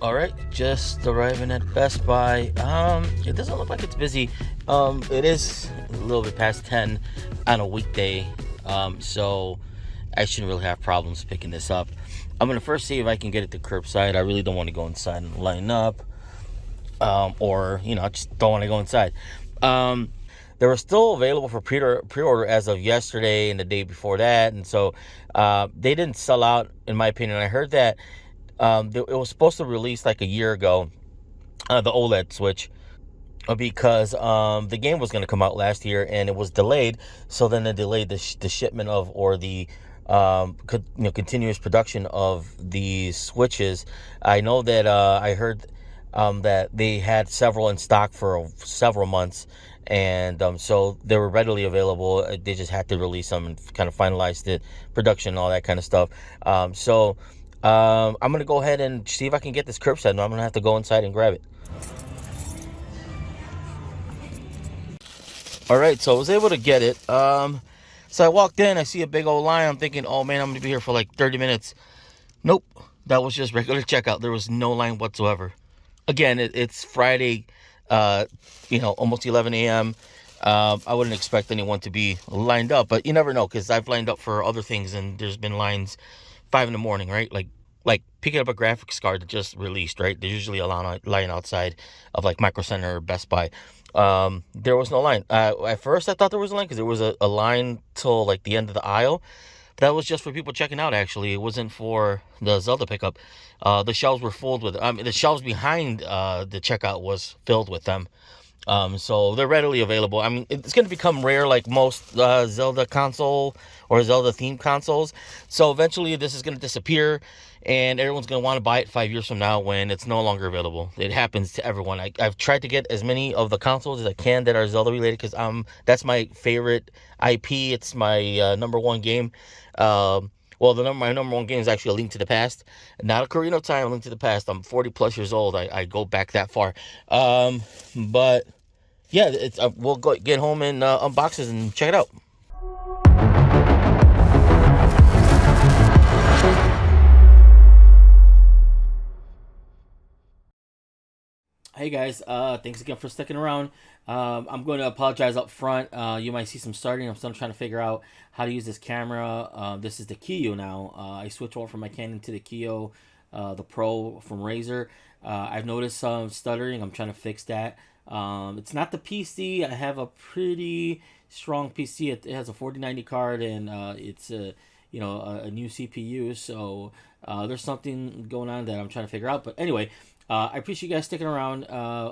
All right, just arriving at Best Buy. It doesn't look like it's busy. It is a little bit past 10 on a weekday. So I shouldn't really have problems picking this up. I'm gonna first see if I can get it to curbside. I really don't want to go inside and line up. Or I just don't want to go inside. They were still available for pre-order as of yesterday and the day before that, and so they didn't sell out, in my opinion. I heard that it was supposed to release like a year ago, the OLED Switch, because the game was going to come out last year and it was delayed. So then they delayed the shipment of, or the continuous production of the Switches. I know that I heard that they had several in stock for several months, and so they were readily available. They just had to release them and kind of finalize the production and all that kind of stuff. I'm gonna go ahead and see if I can get this curbside, and I'm gonna have to go inside and grab it. All right, so I was able to get it. So I walked in, I see a big old line. I'm thinking, oh man, I'm gonna be here for like 30 minutes. Nope, that was just regular checkout. There was no line whatsoever. Again, it's Friday, almost 11 a.m. I wouldn't expect anyone to be lined up, but you never know, because I've lined up for other things and there's been lines 5 in the morning, right? Like picking up a graphics card that just released, right? There's usually a line outside of like Micro Center or Best Buy. There was no line. At first, I thought there was a line because there was a line till like the end of the aisle. That was just for people checking out, actually. It wasn't for the Zelda pickup. The shelves were filled with, the shelves behind the checkout was filled with them. So they're readily available. I mean, it's going to become rare like most Zelda console or Zelda themed consoles. So eventually this is going to disappear and everyone's going to want to buy it 5 years from now when it's no longer available. It happens to everyone. I've tried to get as many of the consoles as I can that are Zelda related, because that's my favorite IP. It's my number one game. Well, my number one game is actually A Link to the Past, not Ocarina of Time. A Link to the Past. I'm 40 plus years old. I go back that far. But yeah, we'll go get home and unbox it and check it out. Hey guys, thanks again for sticking around. I'm going to apologize up front. You might see some starting. I'm still trying to figure out how to use this camera. This is the Kiyo now. I switched over from my Canon to the Kiyo, the Pro from Razer. I've noticed some stuttering. I'm trying to fix that. It's not the PC. I have a pretty strong PC. It has a 4090 card, and it's a new CPU. So there's something going on that I'm trying to figure out. But anyway, I appreciate you guys sticking around.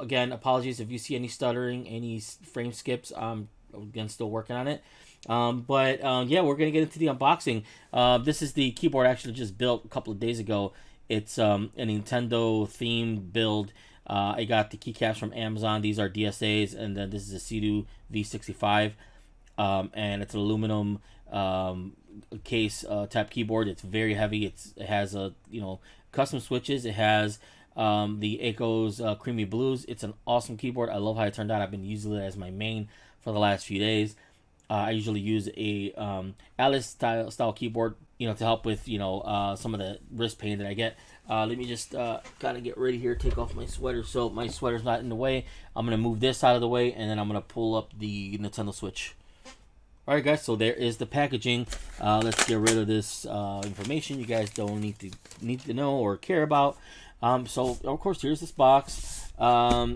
Again, apologies if you see any stuttering, any frame skips. I'm again still working on it. Yeah, we're gonna get into the unboxing. This is the keyboard I actually just built a couple of days ago. It's a Nintendo themed build. I got the keycaps from Amazon. These are DSAs, and then this is a Cedu V65, and it's an aluminum case type keyboard. It's very heavy. It has custom switches. It has the Echo's Creamy Blues. It's an awesome keyboard. I love how it turned out. I've been using it as my main for the last few days. I usually use a Alice style keyboard, to help with some of the wrist pain that I get. Let me just kind of get ready here, take off my sweater so my sweater's not in the way. I'm gonna move this out of the way, and then I'm gonna pull up the Nintendo Switch. All right, guys. So there is the packaging. Let's get rid of this information you guys don't need to know or care about. So of course, here's this box.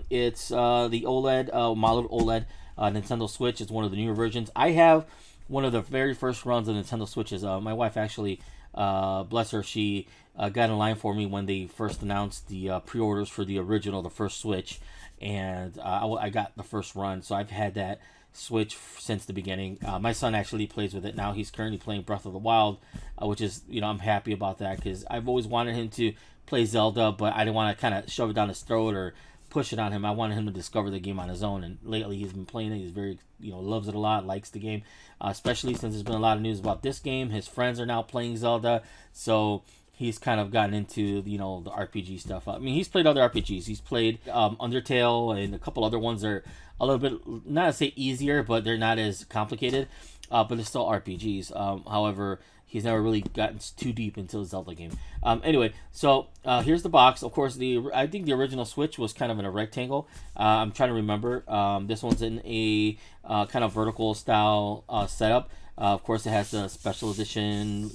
It's the OLED, modeled OLED Nintendo Switch. It's one of the newer versions. I have one of the very first runs of Nintendo Switches. My wife actually, bless her, she got in line for me when they first announced the pre-orders for the original, the first Switch, and I got the first run. So I've had that Switch since the beginning. My son actually plays with it now. He's currently playing Breath of the Wild, which is, I'm happy about that, because I've always wanted him to play Zelda, but I didn't want to kind of shove it down his throat or push it on him. I wanted him to discover the game on his own, and lately he's been playing it. He's very, loves it a lot, likes the game, especially since there's been a lot of news about this game. His friends are now playing Zelda, so he's kind of gotten into, the RPG stuff. I mean, he's played other RPGs. He's played Undertale and a couple other ones that are a little bit, not to say easier, but they're not as complicated, but they're still RPGs. However, he's never really gotten too deep into the Zelda game. Anyway, so here's the box. Of course, I think the original Switch was kind of in a rectangle. I'm trying to remember. This one's in a kind of vertical style setup. Of course, it has the special edition,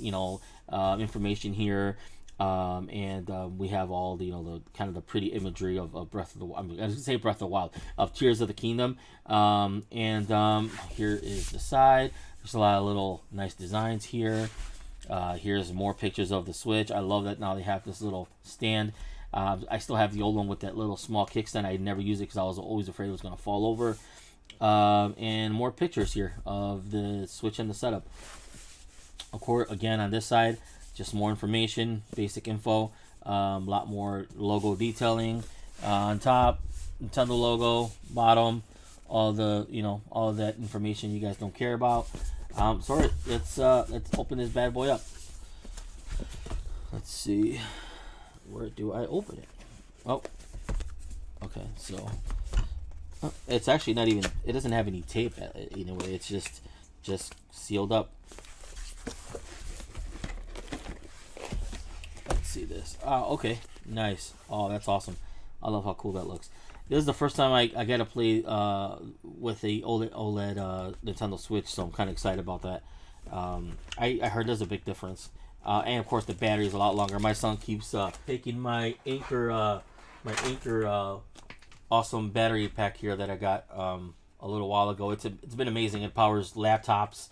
information here. We have all the the kind of the pretty imagery of Breath of the Wild. I was gonna say Breath of the Wild, of Tears of the Kingdom. Here is the side. There's a lot of little nice designs here. Here's more pictures of the Switch. I love that now they have this little stand. I still have the old one with that little small kickstand. I never used it because I was always afraid it was going to fall over. And more pictures here of the Switch and the setup. Of course, again, on this side, just more information, basic info, a lot more logo detailing. On top, Nintendo logo, bottom, all the all that information you guys don't care about. Sorry, let's open this bad boy up. Let's see, where do I open it? Oh, okay, so it's actually not even. It doesn't have any tape anyway. It's just sealed up. Let's see this. Oh, okay, nice. Oh, that's awesome. I love how cool that looks. This is the first time I get to play with a OLED Nintendo Switch, so I'm kind of excited about that. I heard there's a big difference, and of course the battery is a lot longer. My son keeps taking my Anchor awesome battery pack here that I got a little while ago. It's been amazing. It powers laptops.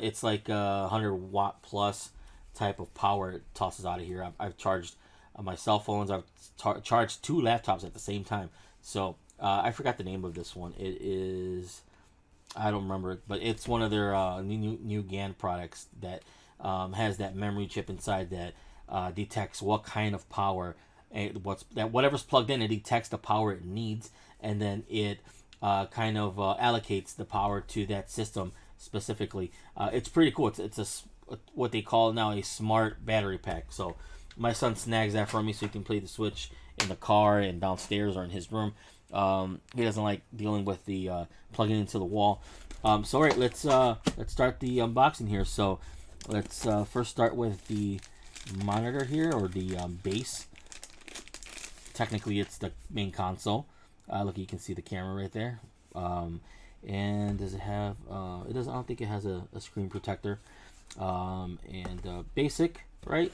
It's like 100-watt plus type of power it tosses out of here. I've charged my cell phones. I've charged 2 laptops at the same time. So I forgot the name of this one. It is, I don't remember it, but it's one of their new GAN products that has that memory chip inside that detects what kind of power whatever's plugged in. It detects the power it needs, and then it kind of allocates the power to that system specifically. It's pretty cool. It's what they call now a smart battery pack. So my son snags that for me so he can play the Switch in the car and downstairs or in his room. He doesn't like dealing with the plugging into the wall. So all right, let's start the unboxing here. So let's first start with the monitor here, or the base. Technically, it's the main console. Look, you can see the camera right there. And does it have? It doesn't. I don't think it has a screen protector. Basic, right?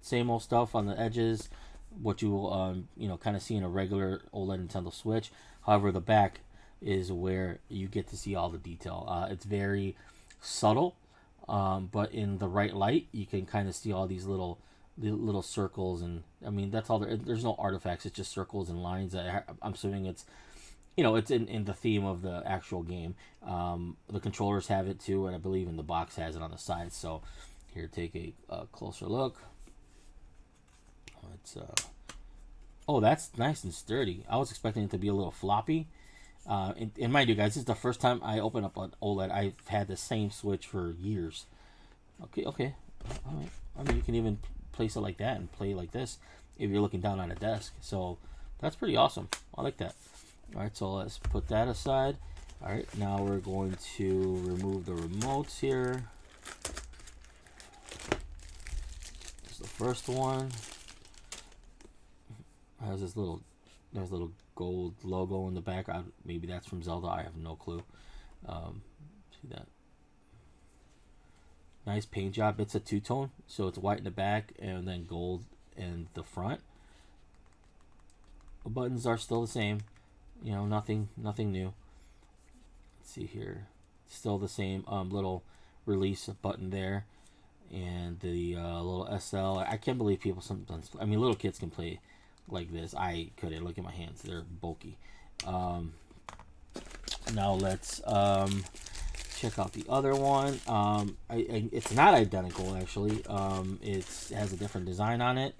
Same old stuff on the edges. What you will kind of see in a regular OLED Nintendo Switch. However, the back is where you get to see all the detail. It's very subtle, but in the right light, you can kind of see all these little circles, and I mean that's all. There's no artifacts. It's just circles and lines. I'm assuming it's it's in the theme of the actual game. The controllers have it too, and I believe in the box has it on the side. So here, take a closer look. It's oh, that's nice and sturdy. I was expecting it to be a little floppy. And mind you, guys, this is the first time I open up an OLED. I've had the same Switch for years. Okay. All right. I mean, you can even place it like that and play like this if you're looking down on a desk. So that's pretty awesome. I like that. All right, so let's put that aside. All right, now we're going to remove the remotes here. This is the first one. Has this little, there's a little gold logo in the back. Maybe that's from Zelda. I have no clue. See that? Nice paint job. It's a two-tone, so it's white in the back and then gold in the front. The buttons are still the same. Nothing new. Let's see here. Still the same little release button there, and the little SL. I can't believe people sometimes. I mean, little kids can play like this. I couldn't. Look at my hands; they're bulky. Now let's check out the other one. It's not identical actually. It has a different design on it.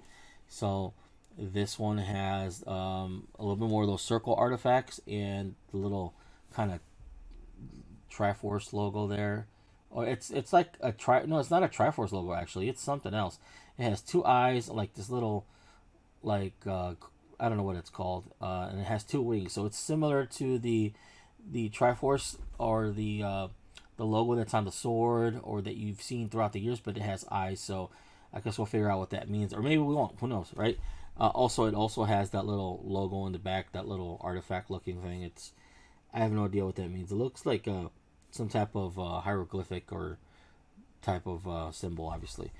So this one has a little bit more of those circle artifacts and the little kind of Triforce logo there. Or it's like a no, it's not a Triforce logo actually. It's something else. It has 2 eyes, like this little, like I don't know what it's called, and it has 2 wings. So it's similar to the Triforce or the the logo that's on the sword or that you've seen throughout the years, but it has eyes. So I guess we'll figure out what that means, or maybe we won't. Who knows, right? Also, it also has that little logo in the back, that little artifact looking thing. I have no idea what that means. It looks like some type of hieroglyphic or type of symbol, obviously.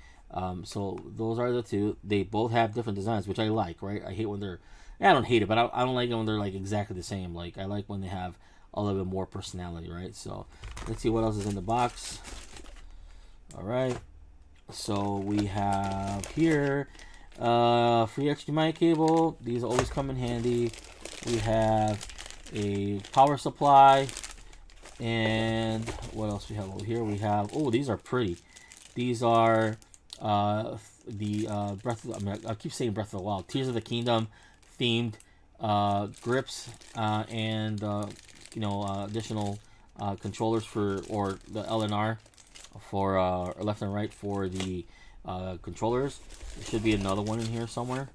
So those are the two. They both have different designs, which I like, right? I hate when they're, I don't hate it, but I don't like it when they're like exactly the same. Like I like when they have a little bit more personality, right? So let's see what else is in the box. All right. So we have here free HDMI cable. These always come in handy. We have a power supply, and what else we have over here? We have, oh, these are pretty. These are the Breath of, I mean, I keep saying Breath of the Wild, Tears of the Kingdom themed grips and additional controllers for, or the LNR for left and right for the controllers. There should be another one in here somewhere,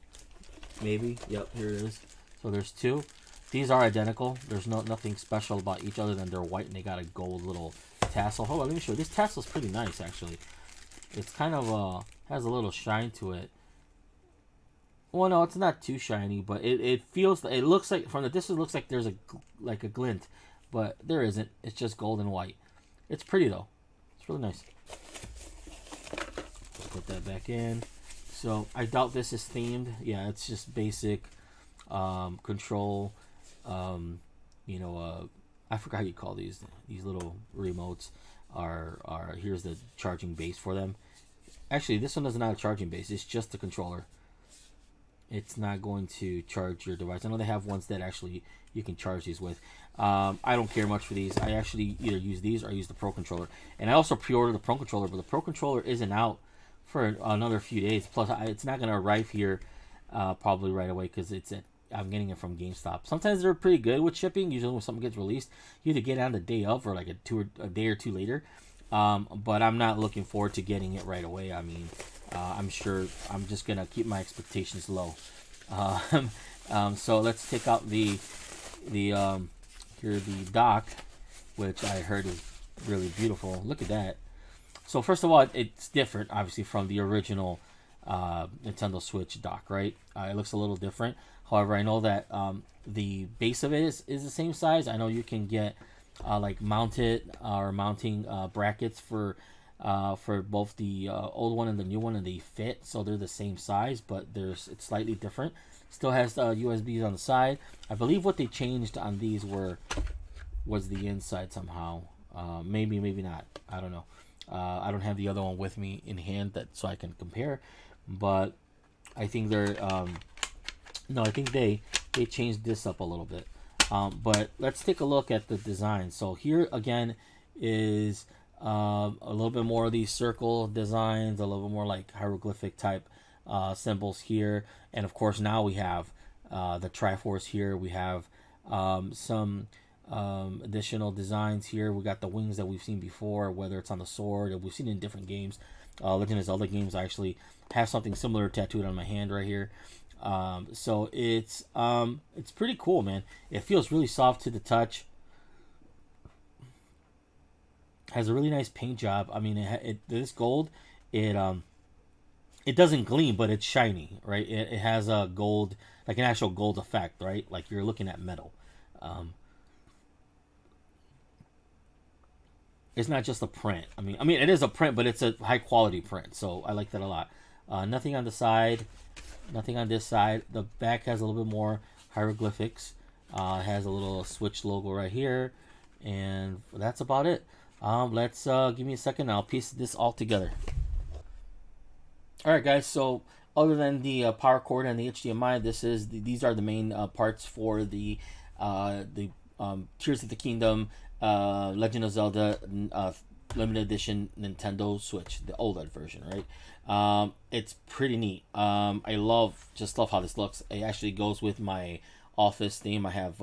maybe. Yep, here it is. So there's two. These are identical. There's nothing special about each other than they're white and they got a gold little tassel. Hold on, let me show you. This tassel is pretty nice, actually. It's kind of has a little shine to it. Well, no, it's not too shiny, but it feels, it looks like from the distance, it looks like there's a glint, but there isn't. It's just gold and white. It's pretty though. It's really nice. Let's put that back in. So I doubt this is themed. Yeah, it's just basic control. I forgot how you call these little remotes. Are here's the charging base for them. Actually, this one is not a charging base. It's just the controller. It's not going to charge your device. I know they have ones that actually you can charge these with. I don't care much for these. I actually either use these or I use the Pro Controller. And I also pre-ordered the Pro Controller, but the Pro Controller isn't out for another few days. Plus, it's not going to arrive here probably right away because I'm getting it from GameStop. Sometimes they're pretty good with shipping. Usually when something gets released, you either get it on the day of or like a day or two later. But I'm not looking forward to getting it right away. I mean, I'm sure I'm just gonna keep my expectations low. So let's take out the dock, which I heard is really beautiful. Look at that. So first of all, it's different, obviously, from the original Nintendo Switch dock, right? It looks a little different. However, I know that the base of it is the same size. I know you can get like mounting brackets for both the old one and the new one, and they fit, so they're the same size, but it's slightly different. Still has USBs on the side. I believe what they changed on these was the inside somehow. Maybe not. I don't know. I don't have the other one with me in hand so I can compare, but I think they're no, I think they changed this up a little bit. But let's take a look at the design. So here again is a little bit more of these circle designs, a little bit more like hieroglyphic type symbols here, and of course now we have the Triforce here. We have some additional designs here. We got the wings that we've seen before, whether it's on the sword or we've seen in different games. Legend of Zelda games, I actually have something similar tattooed on my hand right here. So it's pretty cool, man. It feels really soft to the touch. Has a really nice paint job. I mean, this gold, it doesn't gleam, but it's shiny, right? It has a gold, like an actual gold effect, right? Like you're looking at metal. It's not just a print. I mean, it is a print, but it's a high quality print. So I like that a lot. Nothing on the side. Nothing on this side. The back has a little bit more hieroglyphics. Has a little Switch logo right here, and that's about it. Let's give me a second. I'll piece this all together. All right, guys. So other than the power cord and the HDMI, these are the main parts for the Tears of the Kingdom, Legend of Zelda limited edition Nintendo Switch, the OLED version, right? It's pretty neat. I love how this looks. It actually goes with my office theme. I have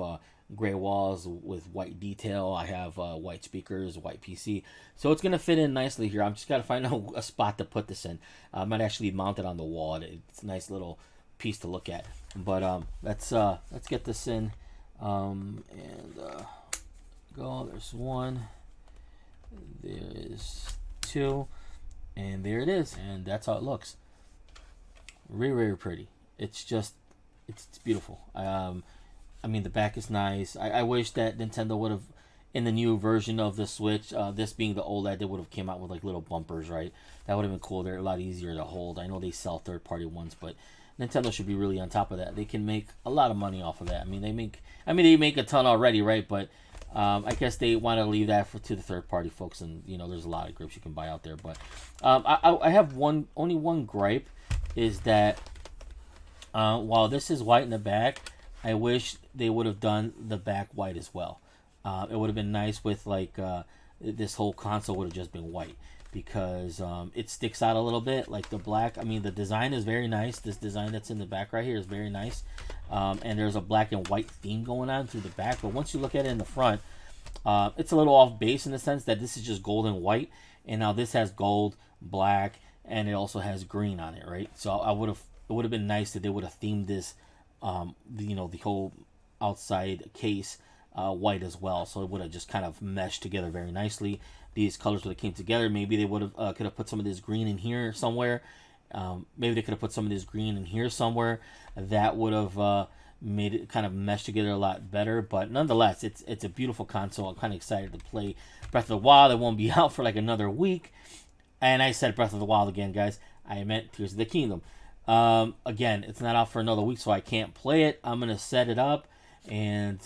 gray walls with white detail. I have white speakers, white PC, so it's gonna fit in nicely here. I'm just gotta find a spot to put this in. I might actually mount it on the wall. It's a nice little piece to look at. But let's get this in and go. There's one. There is 2, and there it is, and that's how it looks. Very pretty. It's just, it's beautiful. I mean, the back is nice. I wish that Nintendo would have, in the new version of the Switch, this being the OLED, they would have came out with like little bumpers, right? That would have been cool. They're a lot easier to hold. I know they sell third-party ones, but Nintendo should be really on top of that. They can make a lot of money off of that. They make a ton already, right? But I guess they want to leave that to the third-party folks, and there's a lot of grips you can buy out there. But I have only one gripe, is that while this is white in the back, I wish they would have done the back white as well. It would have been nice with like this whole console would have just been white, because it sticks out a little bit, like the black. I mean, the design is very nice. This design that's in the back right here is very nice, and there's a black and white theme going on through the back. But once you look at it in the front, it's a little off base in the sense that this is just gold and white, and now this has gold, black, and it also has green on it, right? So it would have been nice that they would have themed this, the whole outside case white as well, so it would have just kind of meshed together very nicely. These colors would have came together. Maybe they would have could have put some of this green in here somewhere. Maybe they could have put some of this green in here somewhere. That would have made it kind of mesh together a lot better. But nonetheless, it's a beautiful console. I'm kind of excited to play Breath of the Wild. It won't be out for like another week. And I said Breath of the Wild again, guys. I meant Tears of the Kingdom. Again, it's not out for another week, so I can't play it. I'm gonna set it up, and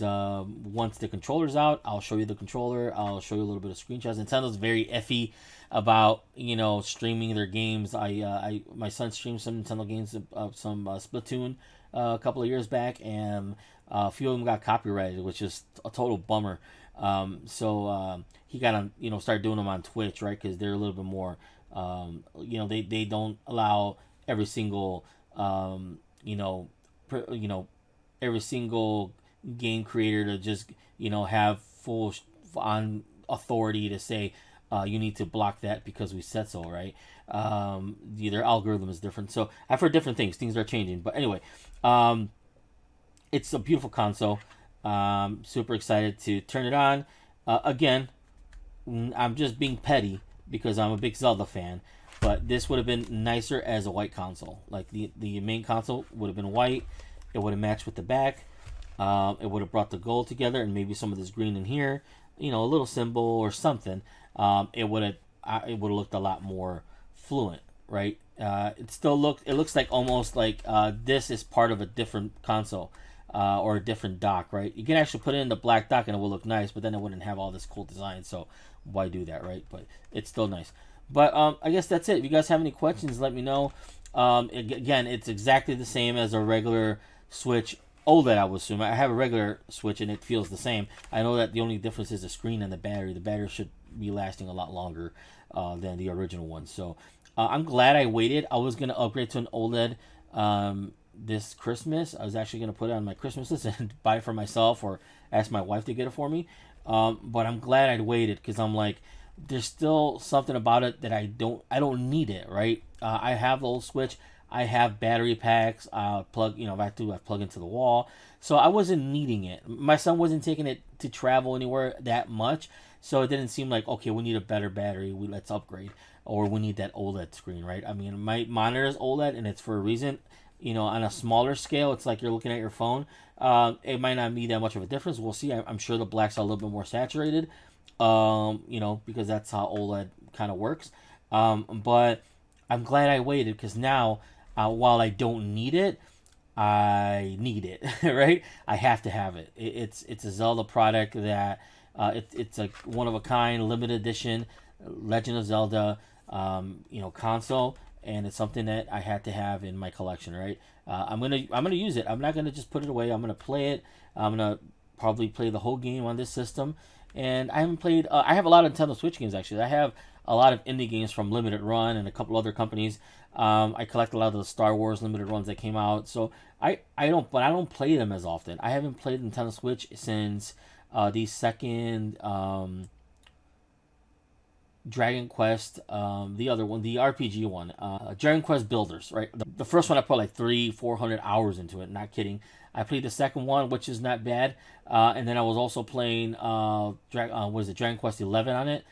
once the controller's out, I'll show you the controller. I'll show you a little bit of screenshots. Nintendo's very iffy about streaming their games. My son streamed some Nintendo games, some Splatoon a couple of years back, and a few of them got copyrighted, which is a total bummer. So he got on, started doing them on Twitch, right? Because they're a little bit more, they don't allow every single, every single game creator to just, have full on authority to say, you need to block that because we said so, right? Their algorithm is different. So I've heard different things. Things are changing. But anyway, it's a beautiful console. Super excited to turn it on. Again, I'm just being petty because I'm a big Zelda fan. But this would have been nicer as a white console. Like the main console would have been white. It would have matched with the back. It would have brought the gold together and maybe some of this green in here. A little symbol or something. It would have looked a lot more fluent, right? It looks like almost like this is part of a different console. Or a different dock, right? You can actually put it in the black dock and it will look nice, but then it wouldn't have all this cool design, so why do that, right? But it's still nice. But I guess that's it. If you guys have any questions, let me know. Again, it's exactly the same as a regular Switch OLED, I would assume. I have a regular Switch and it feels the same. I know that the only difference is the screen and the battery. The battery should be lasting a lot longer than the original one. So I'm glad I waited. I was going to upgrade to an OLED this Christmas. I was actually going to put it on my Christmas list and buy it for myself or ask my wife to get it for me. But I'm glad I'd waited because I'm like, there's still something about it that I don't need it, right? I have the old Switch. I have battery packs. Plug, if I have to, I plug into the wall. So I wasn't needing it. My son wasn't taking it to travel anywhere that much. So it didn't seem like, okay, we need a better battery. Let's upgrade. Or we need that OLED screen, right? I mean, my monitor is OLED and it's for a reason. On a smaller scale, it's like you're looking at your phone. It might not be that much of a difference. We'll see. I'm sure the blacks are a little bit more saturated, because that's how OLED kind of works. But I'm glad I waited because now, while I don't need it, I need it, right? I have to have it. It's a Zelda product that it's a one of a kind, limited edition, Legend of Zelda, console. And it's something that I had to have in my collection, right? I'm gonna use it. I'm not gonna just put it away. I'm gonna play it. I'm gonna probably play the whole game on this system. And I haven't played. I have a lot of Nintendo Switch games actually. I have a lot of indie games from Limited Run and a couple other companies. I collect a lot of the Star Wars Limited Runs that came out. So I don't play them as often. I haven't played Nintendo Switch since the second. Dragon Quest, the other one, the RPG one, Dragon Quest Builders, right? The first one I put like 400 hours into it, not kidding. I played the second one, which is not bad, and then I was also playing Dragon Quest 11 on it.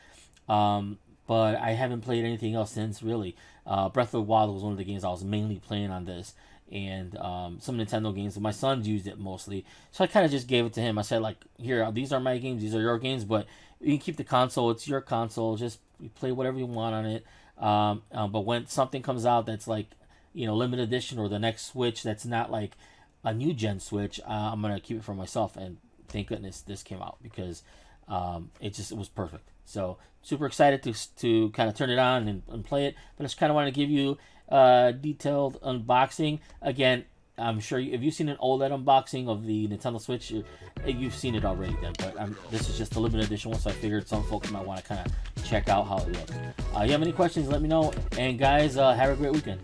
But I haven't played anything else since, really. Breath of the Wild was one of the games I was mainly playing on this, and some Nintendo games. My son's used it mostly, so I kind of just gave it to him. I said, like, here, these are my games, these are your games, but you can keep the console. It's your console. Just you play whatever you want on it. But when something comes out that's like, limited edition, or the next Switch that's not like a new gen Switch, I'm gonna keep it for myself. And thank goodness this came out, because it was perfect. So super excited to kind of turn it on and play it. But I just kind of want to give you a detailed unboxing. Again, I'm sure if you've seen an OLED unboxing of the Nintendo Switch, you've seen it already then. But this is just a limited edition one, so I figured some folks might want to kind of check out how it looks. You have any questions, let me know. And guys, have a great weekend.